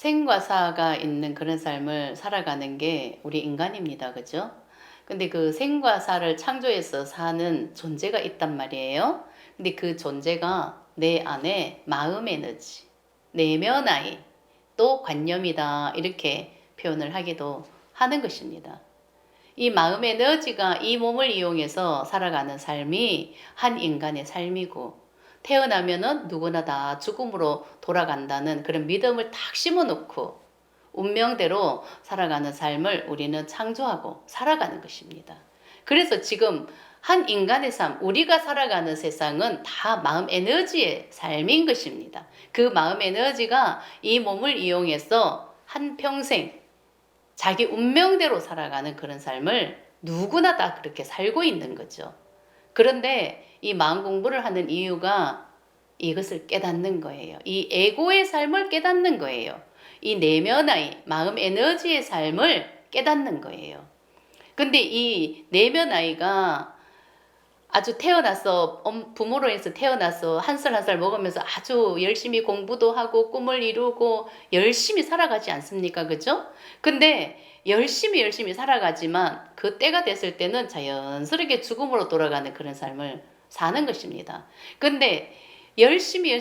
생과 사가 있는 그런 삶을 살아가는 게 우리 인간입니다. 그죠? 근데 그 생과 사를 창조해서 사는 존재가 있단 말이에요. 근데 그 존재가 내 안에 마음 에너지, 내면아이, 또 관념이다. 이렇게 표현을 하기도 하는 것입니다. 이 마음 에너지가 이 몸을 이용해서 살아가는 삶이 한 인간의 삶이고, 태어나면은 누구나 다 죽음으로 돌아간다는 그런 믿음을 탁 심어놓고 운명대로 살아가는 삶을 우리는 창조하고 살아가는 것입니다. 그래서 지금 한 인간의 삶, 우리가 살아가는 세상은 다 마음 에너지의 삶인 것입니다. 그 마음 에너지가 이 몸을 이용해서 한평생 자기 운명대로 살아가는 그런 삶을 누구나 다 그렇게 살고 있는 거죠. 그런데 이 마음 공부를 하는 이유가 이것을 깨닫는 거예요. 이 에고의 삶을 깨닫는 거예요. 이 내면의 마음 에너지의 삶을 깨닫는 거예요. 근데 이 내면 아이가 아주 태어나서 부모로 해서 태어나서 한 살 한 살 먹으면서 아주 열심히 공부도 하고 꿈을 이루고 열심히 살아가지 않습니까? 그죠? 근데 열심히 살아가지만 그 때가 됐을 때는 자연스럽게 죽음으로 돌아가는 그런 삶을 사는 것입니다. 근데 열심히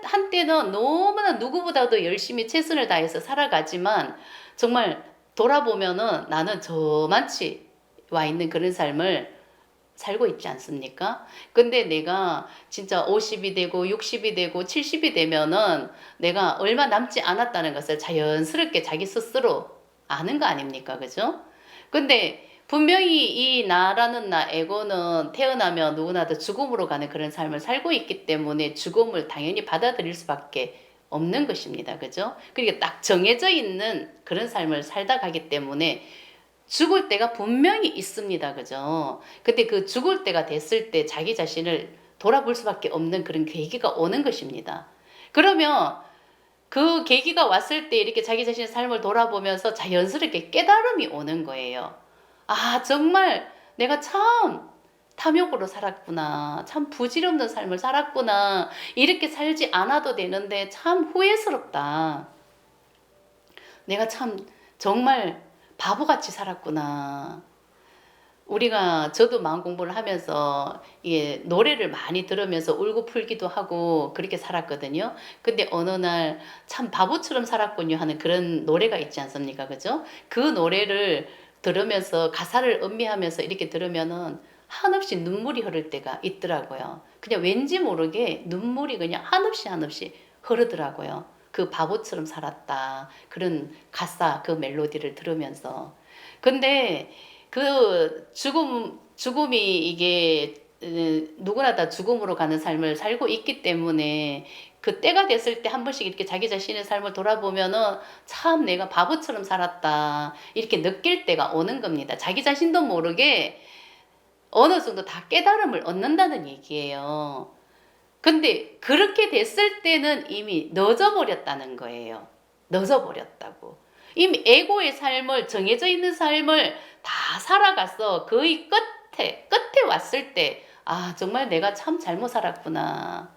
한때는 너무나 누구보다도 열심히 최선을 다해서 살아가지만 정말 돌아보면은 나는 저만치 와 있는 그런 삶을 살고 있지 않습니까? 근데 내가 진짜 50이 되고 60이 되고 70이 되면은 내가 얼마 남지 않았다는 것을 자연스럽게 자기 스스로 아는 거 아닙니까? 그죠? 근데 분명히 이 나라는 나 에고는 태어나면 누구나 다 죽음으로 가는 그런 삶을 살고 있기 때문에 죽음을 당연히 받아들일 수밖에 없는 것입니다. 그죠? 그러니까 딱 정해져 있는 그런 삶을 살다 가기 때문에 죽을 때가 분명히 있습니다. 그죠? 근데 그 죽을 때가 됐을 때 자기 자신을 돌아볼 수밖에 없는 그런 계기가 오는 것입니다. 그러면 그 계기가 왔을 때 이렇게 자기 자신의 삶을 돌아보면서 자연스럽게 깨달음이 오는 거예요. 아, 정말 내가 참 탐욕으로 살았구나. 참 부질없는 삶을 살았구나. 이렇게 살지 않아도 되는데 참 후회스럽다. 내가 참 정말 바보같이 살았구나. 우리가 저도 마음 공부를 하면서 예, 노래를 많이 들으면서 울고 풀기도 하고 그렇게 살았거든요. 근데 어느 날 참 바보처럼 살았군요 하는 그런 노래가 있지 않습니까? 그죠? 그 노래를 들으면서 가사를 음미하면서 이렇게 들으면은 한없이 눈물이 흐를 때가 있더라고요. 그냥 왠지 모르게 눈물이 그냥 한없이 흐르더라고요. 그 바보처럼 살았다. 그런 가사, 그 멜로디를 들으면서. 근데 그 죽음이 이게 누구나 다 죽음으로 가는 삶을 살고 있기 때문에 그 때가 됐을 때 한 번씩 이렇게 자기 자신의 삶을 돌아보면은 참 내가 바보처럼 살았다. 이렇게 느낄 때가 오는 겁니다. 자기 자신도 모르게 어느 정도 다 깨달음을 얻는다는 얘기예요. 근데 그렇게 됐을 때는 이미 늦어버렸다는 거예요. 늦어버렸다고. 이미 에고의 삶을, 정해져 있는 삶을 다 살아갔어. 거의 끝에 왔을 때, 아, 정말 내가 참 잘못 살았구나.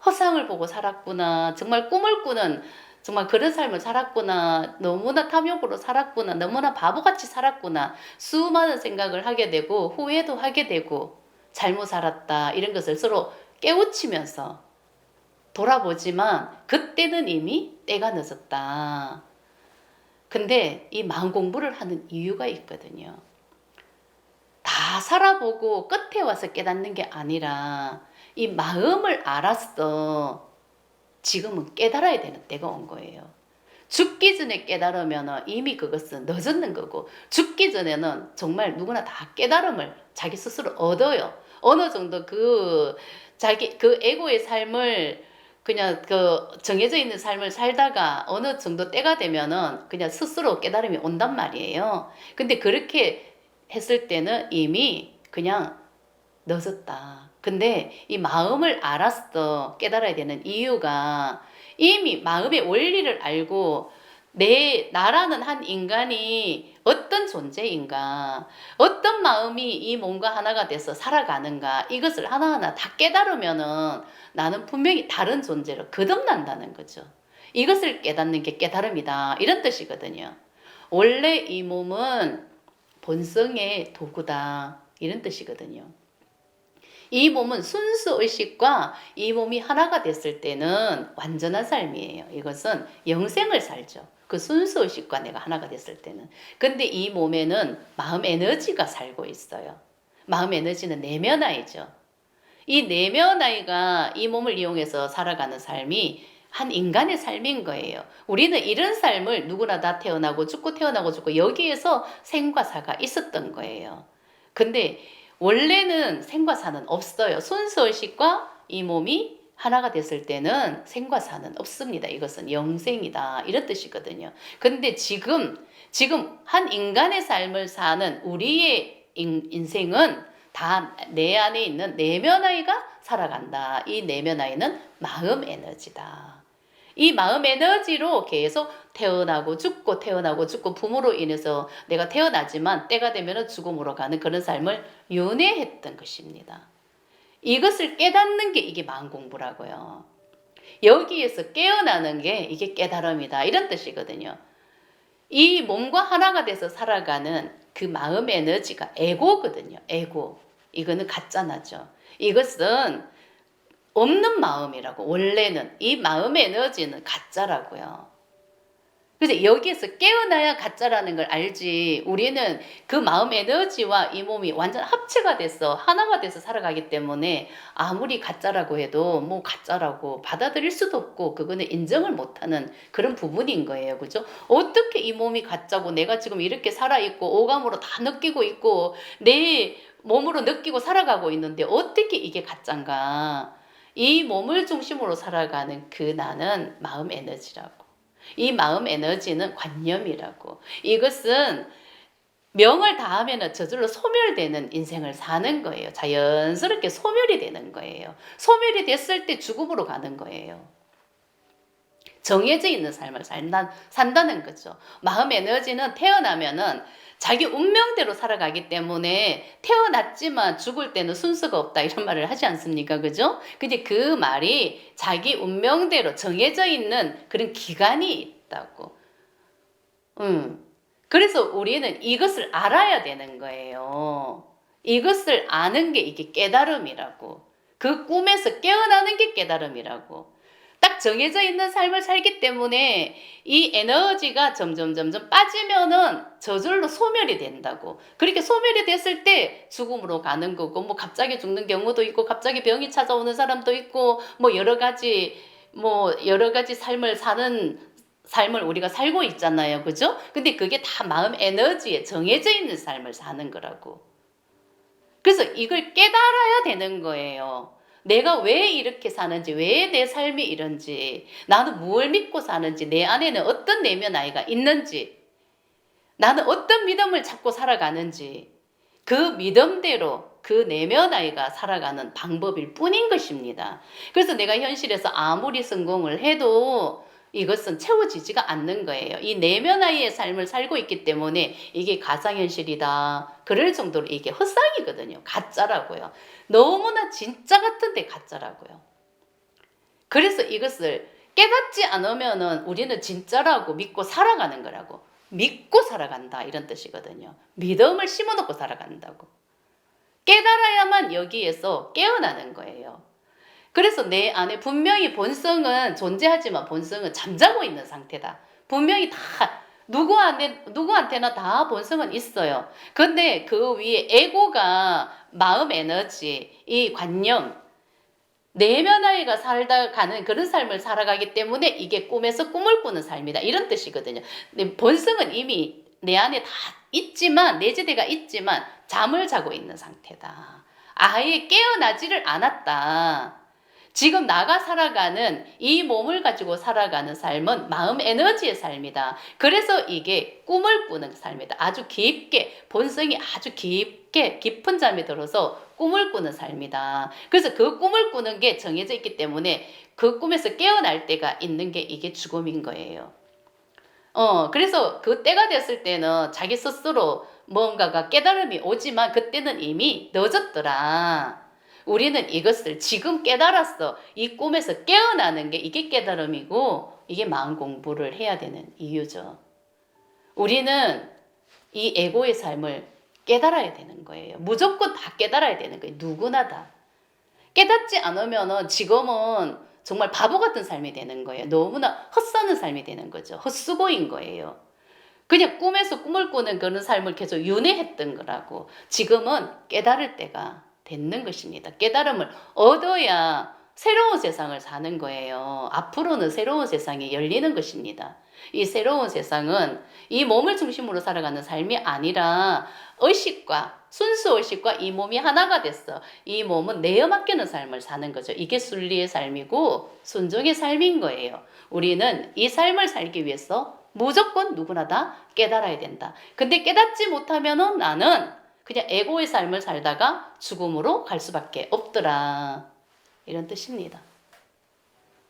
허상을 보고 살았구나. 정말 꿈을 꾸는, 정말 그런 삶을 살았구나. 너무나 탐욕으로 살았구나. 너무나 바보같이 살았구나. 수많은 생각을 하게 되고, 후회도 하게 되고, 잘못 살았다. 이런 것을 서로 깨우치면서 돌아보지만, 그때는 이미 때가 늦었다. 근데 이 마음 공부를 하는 이유가 있거든요. 다 살아보고 끝에 와서 깨닫는 게 아니라 이 마음을 알았어. 지금은 깨달아야 되는 때가 온 거예요. 죽기 전에 깨달으면 이미 그것은 늦었는 거고, 죽기 전에는 정말 누구나 다 깨달음을 자기 스스로 얻어요. 어느 정도 그 에고의 삶을 그냥 그 정해져 있는 삶을 살다가 어느 정도 때가 되면은 그냥 스스로 깨달음이 온단 말이에요. 근데 그렇게 했을 때는 이미 그냥 늦었다. 근데 이 마음을 알았어. 깨달아야 되는 이유가 이미 마음의 원리를 알고 나라는 한 인간이 어떤 존재인가, 어떤 마음이 이 몸과 하나가 돼서 살아가는가, 이것을 하나하나 다 깨달으면은 나는 분명히 다른 존재로 거듭난다는 거죠. 이것을 깨닫는 게 깨달음이다. 이런 뜻이거든요. 원래 이 몸은 본성의 도구다. 이런 뜻이거든요. 이 몸은 순수 의식과 이 몸이 하나가 됐을 때는 완전한 삶이에요. 이것은 영생을 살죠. 그 순수 의식과 내가 하나가 됐을 때는. 근데 이 몸에는 마음 에너지가 살고 있어요. 마음 에너지는 내면아이죠. 이 내면아이가 이 몸을 이용해서 살아가는 삶이 한 인간의 삶인 거예요. 우리는 이런 삶을 누구나 다 태어나고 죽고 태어나고 죽고 여기에서 생과 사가 있었던 거예요. 근데 원래는 생과 사는 없어요. 순수의식과 이 몸이 하나가 됐을 때는 생과 사는 없습니다. 이것은 영생이다. 이런 뜻이거든요. 근데 지금 한 인간의 삶을 사는 우리의 인생은 다 내 안에 있는 내면아이가 살아간다. 이 내면아이는 마음 에너지다. 이 마음 에너지로 계속 태어나고 죽고 태어나고 죽고 부모로 인해서 내가 태어나지만 때가 되면 죽음으로 가는 그런 삶을 연애했던 것입니다. 이것을 깨닫는 게 이게 마음 공부라고요. 여기에서 깨어나는 게 이게 깨달음이다. 이런 뜻이거든요. 이 몸과 하나가 돼서 살아가는 그 마음 에너지가 에고거든요. 에고. 이거는 가짜나죠. 이것은 없는 마음이라고. 원래는 이 마음 에너지는 가짜라고요. 그래서 여기에서 깨어나야 가짜라는 걸 알지. 우리는 그 마음 에너지와 이 몸이 완전 합체가 돼서 하나가 돼서 살아가기 때문에 아무리 가짜라고 해도 뭐 가짜라고 받아들일 수도 없고 그거는 인정을 못하는 그런 부분인 거예요. 그죠? 어떻게 이 몸이 가짜고 내가 지금 이렇게 살아있고 오감으로 다 느끼고 있고 내 몸으로 느끼고 살아가고 있는데 어떻게 이게 가짜인가? 이 몸을 중심으로 살아가는 그 나는 마음 에너지라고. 이 마음 에너지는 관념이라고. 이것은 명을 다하면 저절로 소멸되는 인생을 사는 거예요. 자연스럽게 소멸이 되는 거예요. 소멸이 됐을 때 죽음으로 가는 거예요. 정해져 있는 삶을 산다는 거죠. 마음 에너지는 태어나면은 자기 운명대로 살아가기 때문에 태어났지만 죽을 때는 순서가 없다 이런 말을 하지 않습니까? 그죠? 근데 그 말이 자기 운명대로 정해져 있는 그런 기간이 있다고. 그래서 우리는 이것을 알아야 되는 거예요. 이것을 아는 게 이게 깨달음이라고. 그 꿈에서 깨어나는 게 깨달음이라고. 딱 정해져 있는 삶을 살기 때문에 이 에너지가 점점 빠지면은 저절로 소멸이 된다고. 그렇게 소멸이 됐을 때 죽음으로 가는 거고, 뭐 갑자기 죽는 경우도 있고, 갑자기 병이 찾아오는 사람도 있고, 뭐 여러 가지 삶을 사는 삶을 우리가 살고 있잖아요. 그죠? 근데 그게 다 마음 에너지에 정해져 있는 삶을 사는 거라고. 그래서 이걸 깨달아야 되는 거예요. 내가 왜 이렇게 사는지, 왜 내 삶이 이런지, 나는 무엇을 믿고 사는지, 내 안에는 어떤 내면 아이가 있는지, 나는 어떤 믿음을 찾고 살아가는지, 그 믿음대로 그 내면 아이가 살아가는 방법일 뿐인 것입니다. 그래서 내가 현실에서 아무리 성공을 해도 이것은 채워지지가 않는 거예요. 이 내면 아이의 삶을 살고 있기 때문에 이게 가상현실이다. 그럴 정도로 이게 헛상이거든요. 가짜라고요. 너무나 진짜 같은데 가짜라고요. 그래서 이것을 깨닫지 않으면은 우리는 진짜라고 믿고 살아가는 거라고. 믿고 살아간다. 이런 뜻이거든요. 믿음을 심어놓고 살아간다고. 깨달아야만 여기에서 깨어나는 거예요. 그래서 내 안에 분명히 본성은 존재하지만 본성은 잠자고 있는 상태다. 분명히 다 누구한테나 다 본성은 있어요. 근데 그 위에 에고가 마음 에너지, 이 관념, 내면아이가 살다 가는 그런 삶을 살아가기 때문에 이게 꿈에서 꿈을 꾸는 삶이다. 이런 뜻이거든요. 근데 본성은 이미 내 안에 다 있지만, 내재대가 있지만 잠을 자고 있는 상태다. 아예 깨어나지를 않았다. 지금 나가 살아가는 이 몸을 가지고 살아가는 삶은 마음 에너지의 삶이다. 그래서 이게 꿈을 꾸는 삶이다. 아주 깊게 본성이 아주 깊게 깊은 잠이 들어서 꿈을 꾸는 삶이다. 그래서 그 꿈을 꾸는 게 정해져 있기 때문에 그 꿈에서 깨어날 때가 있는 게 이게 죽음인 거예요. 그래서 그 때가 됐을 때는 자기 스스로 뭔가가 깨달음이 오지만 그때는 이미 늦었더라. 우리는 이것을 지금 깨달았어. 이 꿈에서 깨어나는 게 이게 깨달음이고 이게 마음 공부를 해야 되는 이유죠. 우리는 이 에고의 삶을 깨달아야 되는 거예요. 무조건 다 깨달아야 되는 거예요. 누구나 다. 깨닫지 않으면 지금은 정말 바보 같은 삶이 되는 거예요. 너무나 헛사는 삶이 되는 거죠. 헛수고인 거예요. 그냥 꿈에서 꿈을 꾸는 그런 삶을 계속 윤회했던 거라고. 지금은 깨달을 때가 됐는 것입니다. 깨달음을 얻어야 새로운 세상을 사는 거예요. 앞으로는 새로운 세상이 열리는 것입니다. 이 새로운 세상은 이 몸을 중심으로 살아가는 삶이 아니라 의식과 순수 의식과 이 몸이 하나가 됐어. 이 몸은 내어 맡기는 삶을 사는 거죠. 이게 순리의 삶이고 순종의 삶인 거예요. 우리는 이 삶을 살기 위해서 무조건 누구나 다 깨달아야 된다. 근데 깨닫지 못하면은 나는 그냥 에고의 삶을 살다가 죽음으로 갈 수밖에 없더라. 이런 뜻입니다.